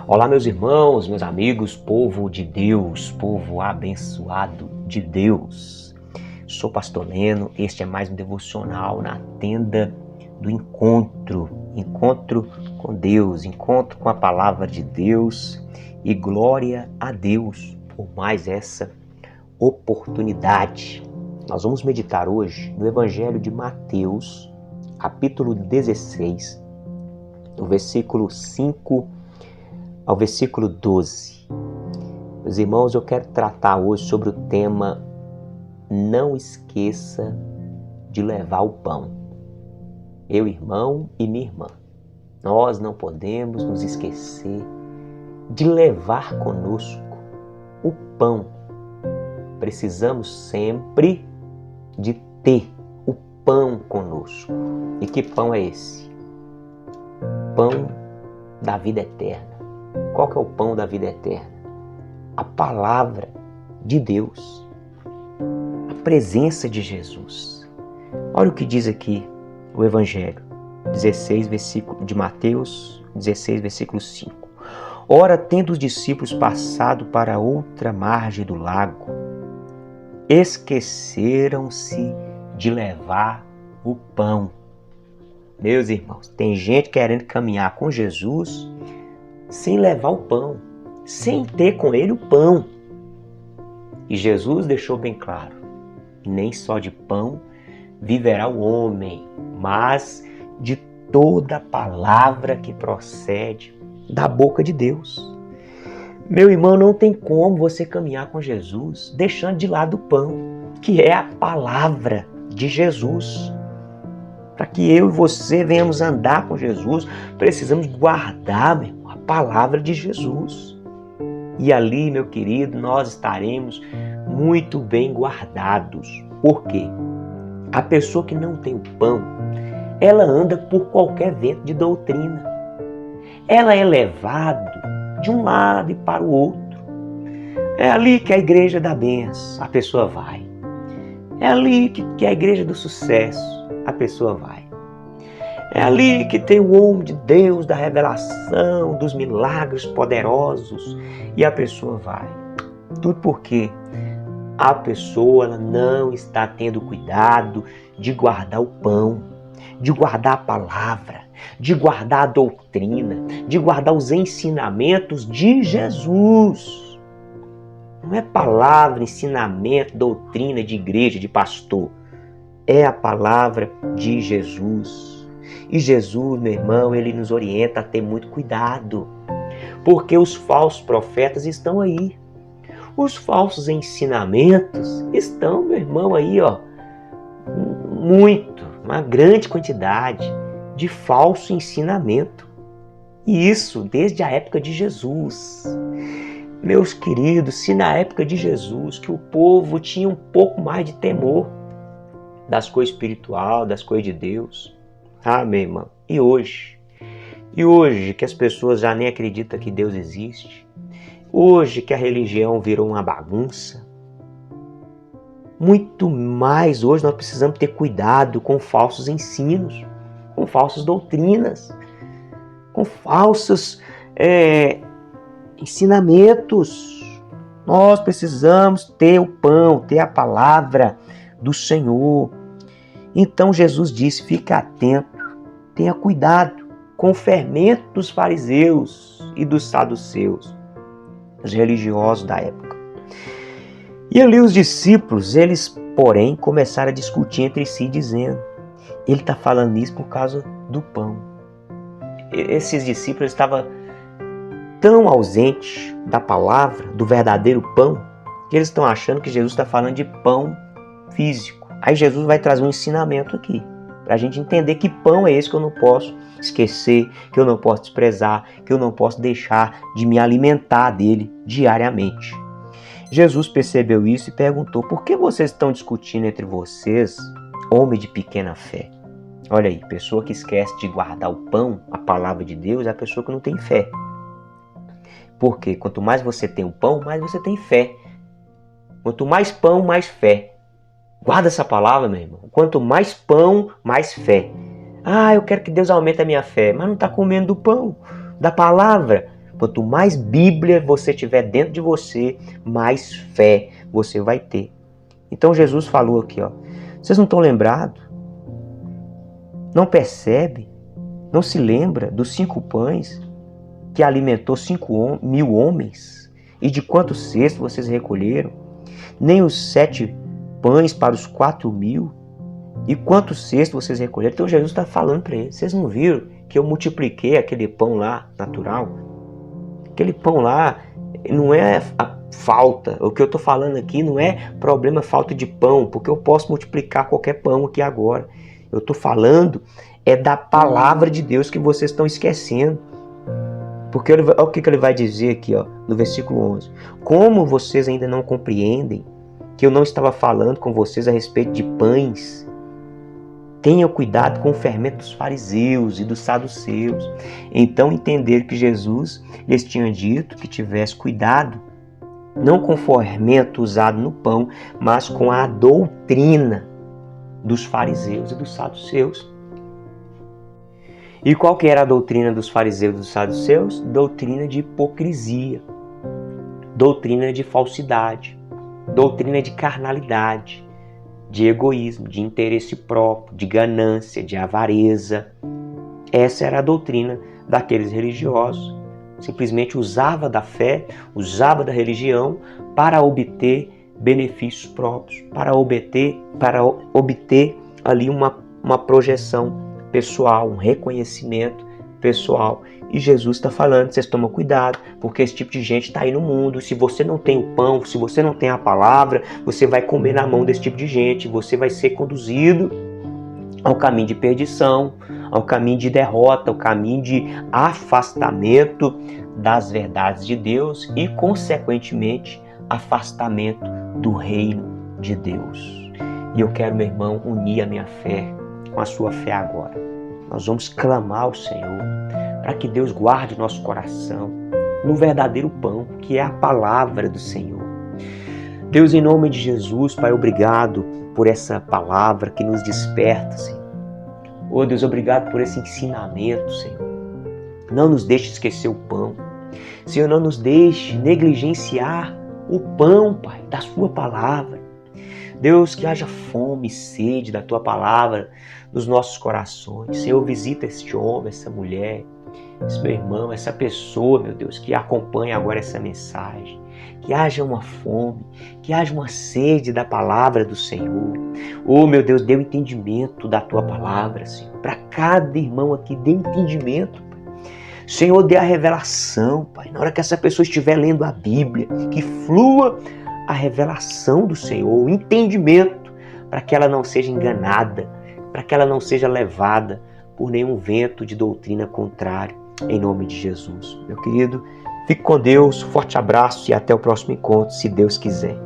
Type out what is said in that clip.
Olá, meus irmãos, meus amigos, povo de Deus, povo abençoado de Deus. Sou Pastor Leno, este é mais um devocional na tenda do encontro com Deus, encontro com a palavra de Deus e glória a Deus por mais essa oportunidade. Nós vamos meditar hoje no Evangelho de Mateus, capítulo 16, do versículo 5 ao versículo 12. Meus irmãos, eu quero tratar hoje sobre o tema não esqueça de levar o pão. Meu irmão e minha irmã, nós não podemos nos esquecer de levar conosco o pão. Precisamos sempre de ter o pão conosco. E que pão é esse? Pão da vida eterna. Qual que é o pão da vida eterna? A palavra de Deus. A presença de Jesus. Olha o que diz aqui o Evangelho 16, de Mateus 16, versículo 5. Ora, tendo os discípulos passado para outra margem do lago, esqueceram-se de levar o pão. Meus irmãos, tem gente querendo caminhar com Jesus sem levar o pão, sem ter com ele o pão. E Jesus deixou bem claro, nem só de pão viverá o homem, mas de toda palavra que procede da boca de Deus. Meu irmão, não tem como você caminhar com Jesus deixando de lado o pão, que é a palavra de Jesus. Para que eu e você venhamos andar com Jesus, precisamos guardar, meu irmão, a palavra de Jesus. E ali, meu querido, nós estaremos muito bem guardados. Por quê? A pessoa que não tem o pão, ela anda por qualquer vento de doutrina. Ela é levada de um lado e para o outro. É ali que a igreja da bênção, a pessoa vai. É ali que é a igreja do sucesso, a pessoa vai. É ali que tem o homem de Deus, da revelação, dos milagres poderosos, e a pessoa vai. Tudo porque a pessoa ela não está tendo cuidado de guardar o pão, de guardar a palavra, de guardar a doutrina, de guardar os ensinamentos de Jesus. Não é palavra, ensinamento, doutrina de igreja, de pastor. É a palavra de Jesus. E Jesus, meu irmão, ele nos orienta a ter muito cuidado. Porque os falsos profetas estão aí. Os falsos ensinamentos estão, meu irmão, aí, uma grande quantidade de falso ensinamento. E isso desde a época de Jesus. Meus queridos, se na época de Jesus, que o povo tinha um pouco mais de temor das coisas espirituais, das coisas de Deus. Meu irmão, e hoje? E hoje que as pessoas já nem acreditam que Deus existe? Hoje que a religião virou uma bagunça? Muito mais hoje nós precisamos ter cuidado com falsos ensinos, com falsas doutrinas, com falsos ensinamentos. Nós precisamos ter o pão, ter a palavra do Senhor. Então Jesus disse, fica atento, tenha cuidado com o fermento dos fariseus e dos saduceus, os religiosos da época. E ali os discípulos, eles, porém, começaram a discutir entre si, dizendo, ele está falando isso por causa do pão. Esses discípulos estavam tão ausentes da palavra, do verdadeiro pão, que eles estão achando que Jesus está falando de pão físico. Aí Jesus vai trazer um ensinamento aqui, para a gente entender que pão é esse que eu não posso esquecer, que eu não posso desprezar, que eu não posso deixar de me alimentar dele diariamente. Jesus percebeu isso e perguntou, por que vocês estão discutindo entre vocês, homem de pequena fé? Olha aí, pessoa que esquece de guardar o pão, a palavra de Deus, é a pessoa que não tem fé. Porque quanto mais você tem o pão, mais você tem fé. Quanto mais pão, mais fé. Guarda essa palavra, meu irmão. Quanto mais pão, mais fé. Eu quero que Deus aumente a minha fé. Mas não está comendo do pão, da palavra. Quanto mais Bíblia você tiver dentro de você, mais fé você vai ter. Então Jesus falou aqui, ó, vocês não estão lembrados? Não percebem? Não se lembra dos 5 pães que alimentou 5.000 homens? E de quantos cestos vocês recolheram? Nem os 7 pães para os 4.000? E quantos cestos vocês recolheram? Então Jesus está falando para eles, vocês não viram que eu multipliquei aquele pão lá, natural? Aquele pão lá não é a falta. O que eu estou falando aqui não é problema falta de pão, porque eu posso multiplicar qualquer pão aqui agora. Eu estou falando é da palavra de Deus que vocês estão esquecendo. Porque olha o que ele vai dizer aqui, ó, no versículo 11. Como vocês ainda não compreendem que eu não estava falando com vocês a respeito de pães? Tenham cuidado com o fermento dos fariseus e dos saduceus. Então entenderam que Jesus lhes tinha dito que tivesse cuidado, não com o fermento usado no pão, mas com a doutrina dos fariseus e dos saduceus. E qual que era a doutrina dos fariseus e dos saduceus? Doutrina de hipocrisia, doutrina de falsidade, doutrina de carnalidade, de egoísmo, de interesse próprio, de ganância, de avareza. Essa era a doutrina daqueles religiosos. Simplesmente usava da fé, usava da religião para obter benefícios próprios, para obter ali uma projeção pessoal, um reconhecimento pessoal. E Jesus está falando, vocês tomam cuidado, porque esse tipo de gente está aí no mundo. Se você não tem o pão, se você não tem a palavra, você vai comer na mão desse tipo de gente, você vai ser conduzido ao caminho de perdição, ao caminho de derrota, ao caminho de afastamento das verdades de Deus e, consequentemente, afastamento do reino de Deus. E eu quero, meu irmão, unir a minha fé com a sua fé agora. Nós vamos clamar ao Senhor para que Deus guarde o nosso coração no verdadeiro pão, que é a palavra do Senhor. Deus, em nome de Jesus, Pai, obrigado por essa palavra que nos desperta, Senhor. Oh, Deus, obrigado por esse ensinamento, Senhor. Não nos deixe esquecer o pão. Senhor, não nos deixe negligenciar o pão, Pai, da sua palavra. Deus, que haja fome e sede da tua palavra nos nossos corações. Senhor, visita este homem, essa mulher, esse meu irmão, essa pessoa, meu Deus, que acompanha agora essa mensagem. Que haja uma fome, que haja uma sede da palavra do Senhor. Oh, meu Deus, dê o entendimento da tua palavra, Senhor. Para cada irmão aqui, dê entendimento, Pai. Senhor, dê a revelação, Pai. Na hora que essa pessoa estiver lendo a Bíblia, que flua a revelação do Senhor, o entendimento, para que ela não seja enganada, para que ela não seja levada por nenhum vento de doutrina contrária, em nome de Jesus. Meu querido, fique com Deus, forte abraço e até o próximo encontro, se Deus quiser.